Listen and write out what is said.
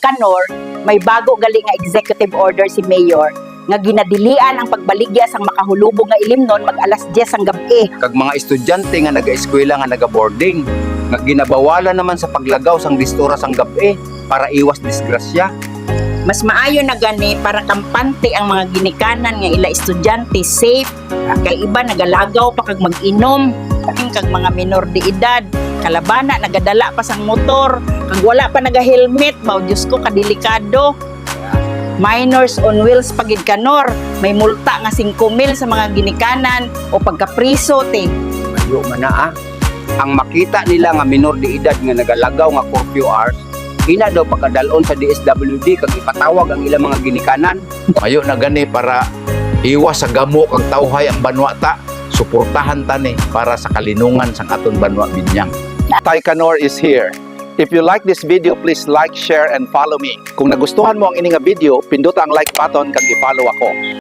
Kanor, may bago gali nga executive order si Mayor nga ginadilian ang pagbaligya sang makahulubog nga ilimnon mag alas 10 ang gabi. Kag mga estudyante nga naga-eskwela nga naga-boarding, nga ginabawalan naman sa paglagaw sang distura sang gabi para iwas disgrasya. Mas maayo na gani para kampante ang mga ginikanan nga ila estudyante safe, kay iba nagalagaw pa kag mag-inom, kag mga minor de edad, kalabana nagadala pa sang motor, kag wala pa naga-helmet, mao Diyos ko kadelikado. Minors on wheels pagid Kanor, may multa nga 5,000 sa mga ginikanan o pagkapriso te. Mayo man na Ang makita nila nga minor de edad nga nagalagaw nga curfew hours, ina daw pagkadalon sa DSWD kag ipatawag ang ilang mga ginikanan. Mayo na gani para iwas sa gamo kag tawhay ang banwa ta, suportahan ta ni para sa kalinungan sang aton banwa Binyang. Tay Kanor is here. If you like this video, please like, share, and follow me. Kung nagustuhan mo ang ini nga video, pindot ang like button kag i-follow ako.